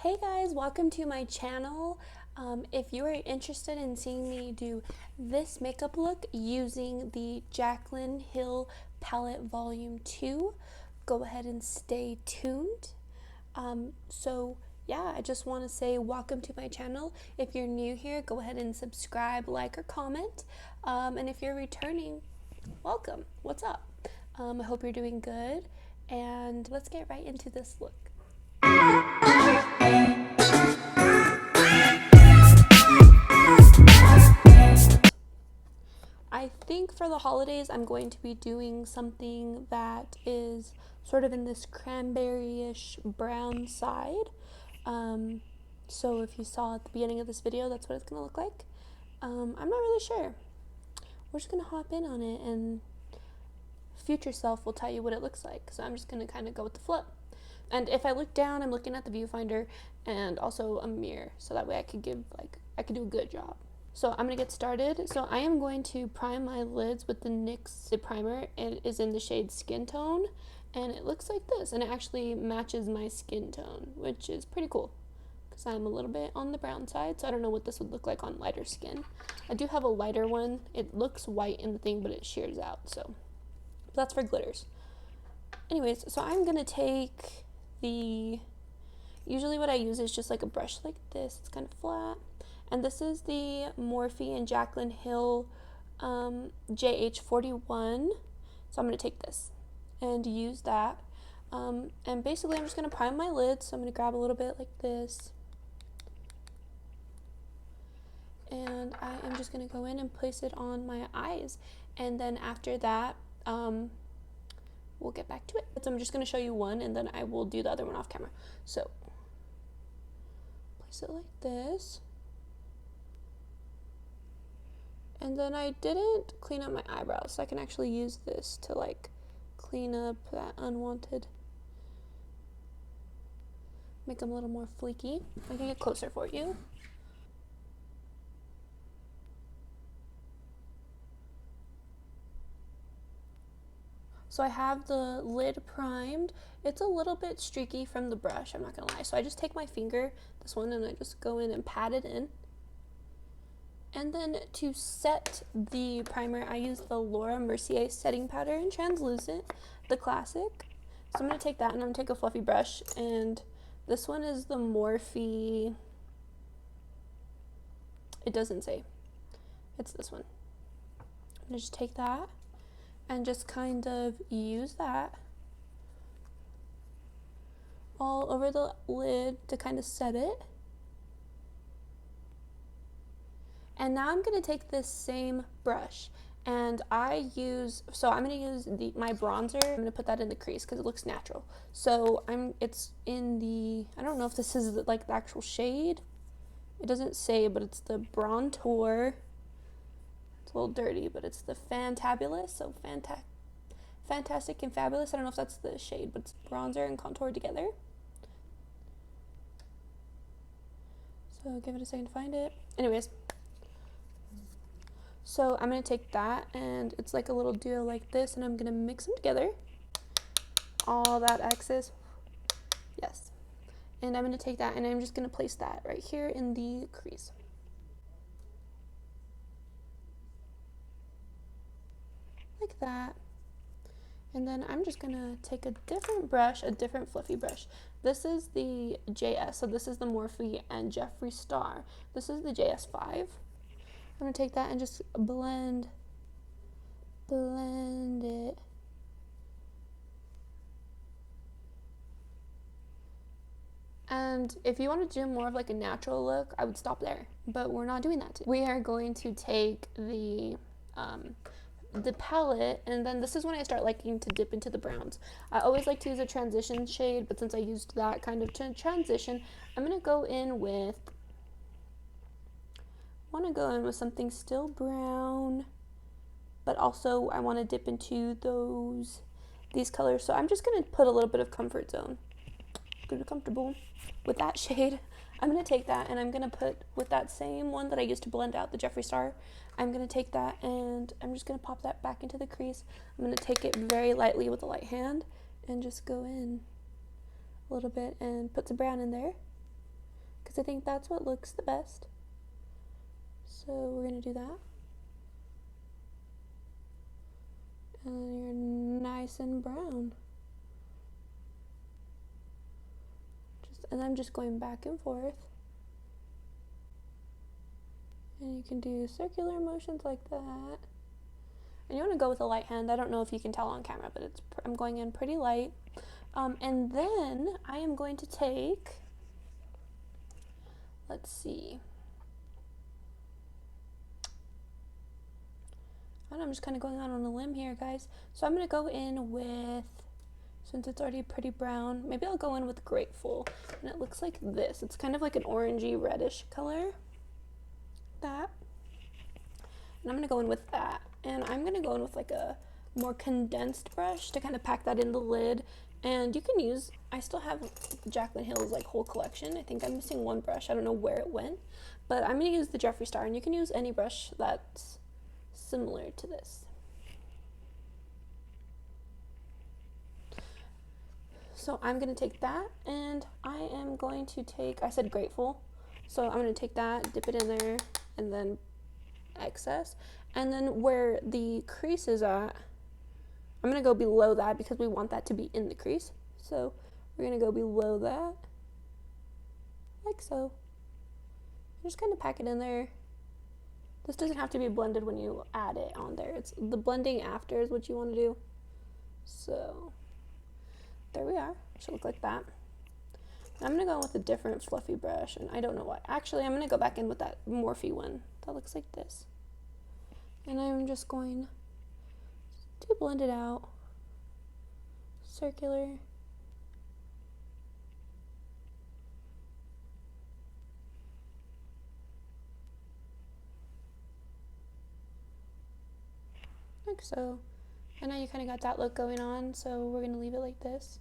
Hey guys, welcome to my channel. If you are interested in seeing me do this makeup look using the JACLYN Hill Palette Volume 2, go ahead and stay tuned. Yeah, I just want to say welcome to my channel. If you're new here, go ahead and subscribe, like, or comment. And if you're returning, welcome. What's up? I hope you're doing good, and let's get right into this look. I think for the holidays I'm going to be doing something that is sort of in this cranberry-ish brown side. So if you saw at the beginning of this video, that's what it's going to look like. I'm not really sure. We're just going to hop in on it, and future self will tell you what it looks like. So I'm just going to kind of go with the flow. And if I look down, I'm looking at the viewfinder and also a mirror, so that way I could do a good job. So I'm going to get started. So I am going to prime my lids with the NYX primer. It is in the shade Skin Tone, and it looks like this, and it actually matches my skin tone, which is pretty cool because I'm a little bit on the brown side, so I don't know what this would look like on lighter skin. I do have a lighter one. It looks white in the thing, but it shears out, so that's for glitters. Anyways, so I'm going to take usually what I use is just like a brush like this. It's kind of flat. And this is the Morphe and JACLYN Hill JH41. So I'm going to take this and use that. And basically I'm just going to prime my lids. So I'm going to grab a little bit like this. And I am just going to go in and place it on my eyes. And then after that, we'll get back to it. So I'm just going to show you one, and then I will do the other one off camera. So place it like this. And then I didn't clean up my eyebrows, so I can actually use this to like clean up that unwanted, make them a little more fleeky. I can get closer for you. So I have the lid primed. It's a little bit streaky from the brush, I'm not gonna lie. So I just take my finger, this one, and I just go in and pat it in. And then to set the primer, I use the Laura Mercier setting powder in translucent, the classic. So I'm going to take that, and I'm going to take a fluffy brush, and this one is the Morphe. It doesn't say. It's this one. I'm going to just take that and just kind of use that all over the lid to kind of set it. And now I'm going to take this same brush, and I'm going to use my bronzer. I'm going to put that in the crease because it looks natural. So it's in the, I don't know if this is like the actual shade. It doesn't say, but it's the brontour. It's a little dirty, but it's the Fantabulous. So fantastic and fabulous. I don't know if that's the shade, but it's bronzer and contour together. So give it a second to find it. Anyways. So I'm going to take that, and it's like a little duo like this, and I'm going to mix them together. All that excess. Yes. And I'm going to take that, and I'm just going to place that right here in the crease. Like that. And then I'm just going to take a different brush, a different fluffy brush. This is the JS, so this is the Morphe and Jeffery Star. This is the JS5. I'm going to take that and just blend it. And if you want to do more of like a natural look, I would stop there, but we're not doing that today. We are going to take the palette, and then this is when I start liking to dip into the browns. I always like to use a transition shade, but since I used that kind of transition, I'm going to go in with something still brown, but also I want to dip into these colors. So I'm just going to put a little bit of Comfort Zone. Going to be comfortable with that shade. I'm going to take that, and I'm going to put with that same one that I used to blend out, the Jeffery Star. I'm going to take that, and I'm just going to pop that back into the crease. I'm going to take it very lightly with a light hand and just go in a little bit and put some brown in there. because I think that's what looks the best. So we're going to do that. And you're nice and brown. And I'm just going back and forth. And you can do circular motions like that. And you want to go with a light hand. I don't know if you can tell on camera, but I'm going in pretty light. And then I am going to take, let's see. I'm just kind of going out on a limb here, guys. So I'm going to go in with, since it's already pretty brown, maybe I'll go in with Grateful. And it looks like this. It's kind of like an orangey reddish color. That. And I'm going to go in with that. And I'm going to go in with like a more condensed brush to kind of pack that in the lid. And you can use, I still have JACLYN Hill's like whole collection. I think I'm missing one brush. I don't know where it went. But I'm going to use the Jeffree Star. And you can use any brush that's similar to this. So I'm going to take that, and I am going to take, I said Grateful, so I'm going to take that, dip it in there, and then excess. And then where the crease is at, I'm going to go below that because we want that to be in the crease. So we're going to go below that, like so. Just kind of pack it in there. This doesn't have to be blended when you add it on there. It's the blending after is what you want to do. So there we are. It should look like that. I'm going to go with a different fluffy brush, and I don't know why. Actually, I'm going to go back in with that Morphe one. That looks like this. And I'm just going to blend it out. Circular. Like so. I know you kind of got that look going on, so we're going to leave it like this.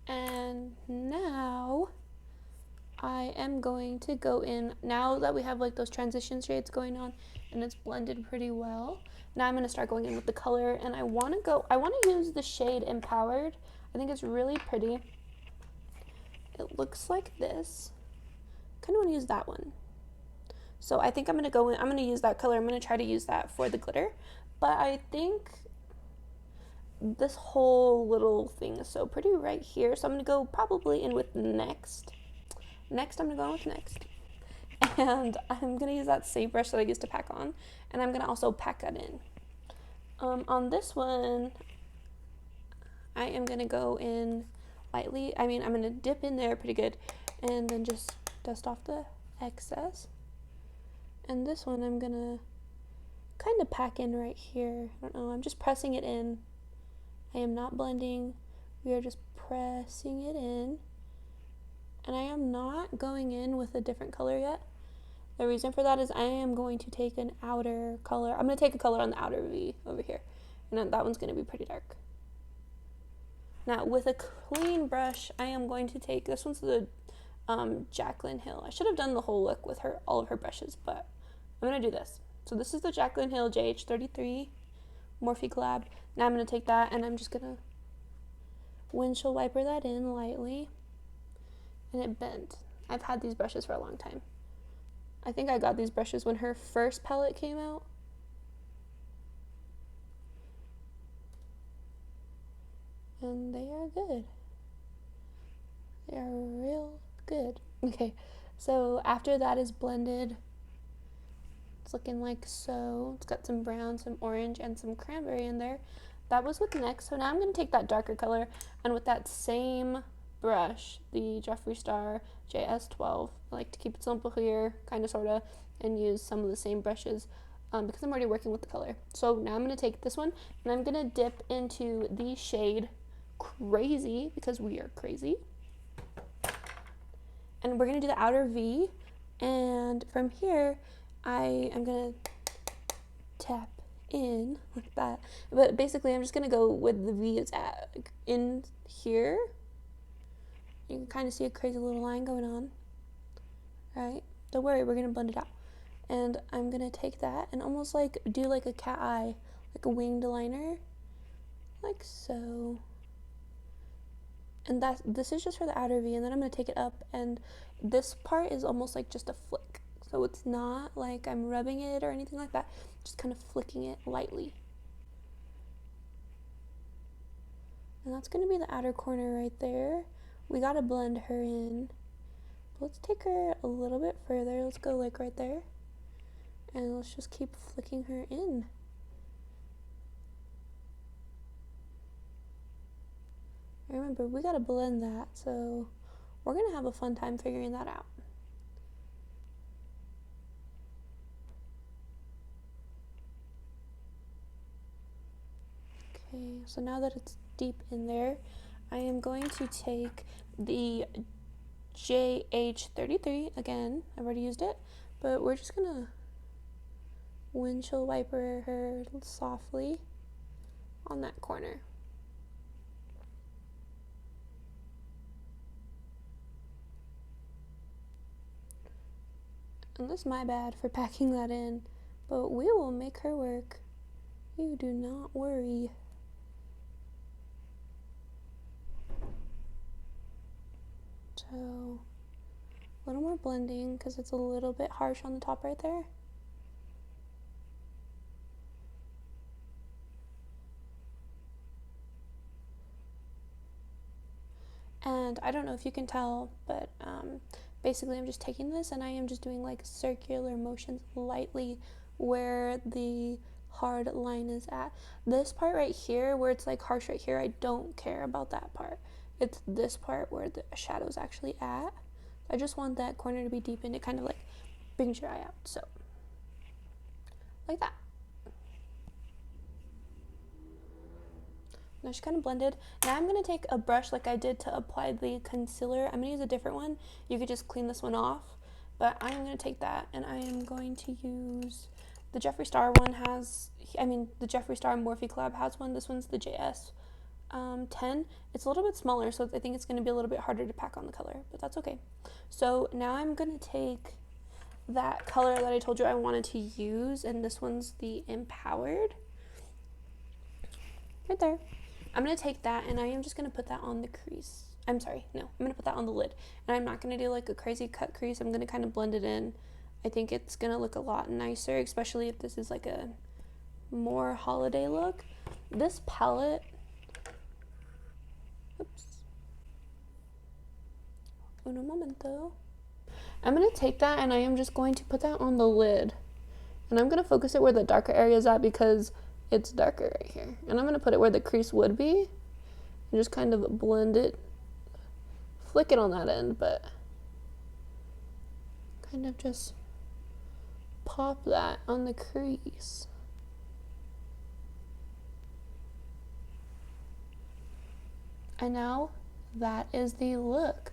And now I am going to go in, now that we have like those transition shades going on and it's blended pretty well, now I'm going to start going in with the color, and I want to use the shade Empowered. I think it's really pretty. It looks like this. Kind of want to use that one. So I think I'm going to use that color. I'm going to try to use that for the glitter. But I think this whole little thing is so pretty right here. So I'm going to go probably in with Next. Next, I'm going to go with Next. And I'm going to use that same brush that I used to pack on. And I'm going to also pack that in. On this one, I am going to go in lightly. I'm going to dip in there pretty good. And then just dust off the excess. And this one, I'm going to kind of pack in right here. I don't know, I'm just pressing it in. I am not blending. We are just pressing it in. And I am not going in with a different color yet. The reason for that is I am going to take an outer color. I'm going to take a color on the outer V over here. And that one's going to be pretty dark. Now, with a clean brush, I am going to take, this one's the JACLYN Hill. I should have done the whole look with all of her brushes, but I'm going to do this. So this is the JACLYN Hill JH33 Morphe collab. Now I'm going to take that, and I'm just going to windshield wiper that in lightly. And it bent. I've had these brushes for a long time. I think I got these brushes when her first palette came out. And they are good. They are real good. Okay, so after that is blended, it's looking like so. It's got some brown, some orange, and some cranberry in there. That was with Next. So now I'm going to take that darker color, and with that same brush, the Jeffree Star JS12, I like to keep it simple here, kind of, sort of, and use some of the same brushes because I'm already working with the color. So now I'm going to take this one, and I'm going to dip into the shade Crazy, because we are crazy. And we're going to do the outer V, and from here, I am going to tap in like that. But basically, I'm just going to go with the V is at in here. You can kind of see a crazy little line going on. Alright, don't worry, we're going to blend it out. And I'm going to take that and almost like do like a cat eye, like a winged liner, like so. And this is just for the outer V, and then I'm going to take it up, and this part is almost like just a flick. So it's not like I'm rubbing it or anything like that, just kind of flicking it lightly. And that's going to be the outer corner right there. We got to blend her in. Let's take her a little bit further. Let's go like right there. And let's just keep flicking her in. Remember, we got to blend that, so we're going to have a fun time figuring that out. Okay, so now that it's deep in there, I am going to take the JH33, again, I've already used it, but we're just gonna windshield wiper her softly on that corner. And this is my bad for packing that in, but we will make her work. You do not worry. So, a little more blending because it's a little bit harsh on the top right there. And I don't know if you can tell, but basically I'm just taking this and I am just doing like circular motions lightly where the hard line is at. This part right here where it's like harsh right here, I don't care about that part. It's this part where the shadow's actually at. I just want that corner to be deepened. It kind of like brings your eye out. So, like that. Now she's kind of blended. Now I'm going to take a brush like I did to apply the concealer. I'm going to use a different one. You could just clean this one off. But I am going to take that and I am going to use the Jeffree Star one the Jeffree Star Morphe collab has one. This one's the JS 10. It's a little bit smaller, so I think it's going to be a little bit harder to pack on the color, but that's okay. So now I'm going to take that color that I told you I wanted to use, and this one's the Empowered. Right there. I'm going to take that and I am just going to put that on the crease. I'm going to put that on the lid. And I'm not going to do like a crazy cut crease. I'm going to kind of blend it in. I think it's going to look a lot nicer, especially if this is like a more holiday look. This palette, uno momento. I'm going to take that and I am just going to put that on the lid. And I'm going to focus it where the darker area is at because it's darker right here. And I'm going to put it where the crease would be and just kind of blend it, flick it on that end, but kind of just pop that on the crease. And now that is the look.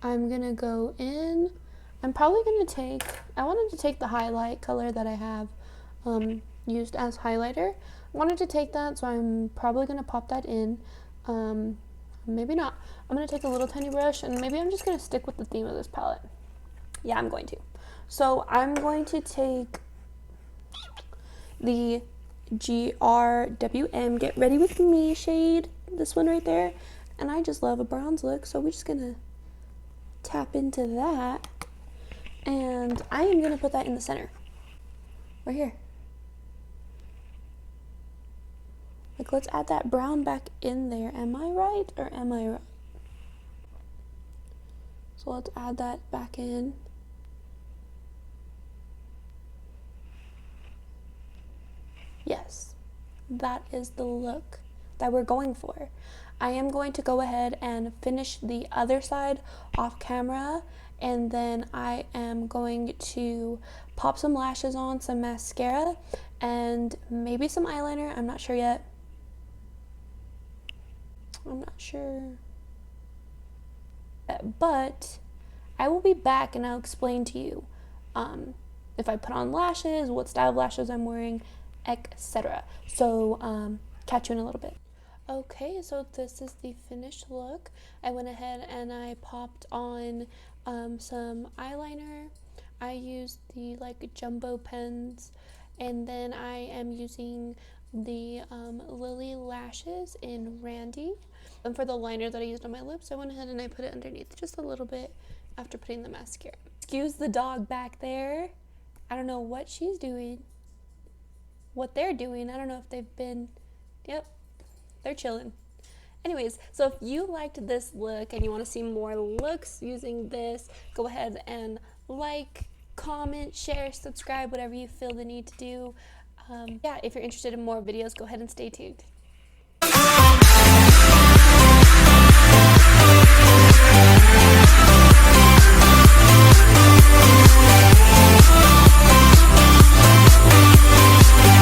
I'm going to go in. I'm probably going to take, I wanted to take the highlight color that I have used as highlighter. I wanted to take that, so I'm probably going to pop that in. Maybe not. I'm going to take a little tiny brush, and maybe I'm just going to stick with the theme of this palette. Yeah, I'm going to. So I'm going to take the GRWM Get Ready With Me shade, this one right there. And I just love a bronze look, so we're just going to tap into that. And I am going to put that in the center. Right here. Like, let's add that brown back in there. Am I right or am I right? So let's add that back in. Yes, that is the look that we're going for. I am going to go ahead and finish the other side off camera, and then I am going to pop some lashes on, some mascara, and maybe some eyeliner. I'm not sure yet. I'm not sure. But I will be back and I'll explain to you if I put on lashes, what style of lashes I'm wearing, etc. So catch you in a little bit. Okay, so this is the finished look. I went ahead and I popped on some eyeliner. I used the like jumbo pens, and then I am using the Lily lashes in Randi. And for the liner that I used on my lips, I went ahead and I put it underneath just a little bit after putting the mascara. Excuse the dog back there. I don't know what she's doing, what they're doing. I don't know if they've been, yep, they're chilling. Anyways, so if you liked this look and you want to see more looks using this, go ahead and like, comment, share, subscribe, whatever you feel the need to do. Yeah, if you're interested in more videos, go ahead and stay tuned.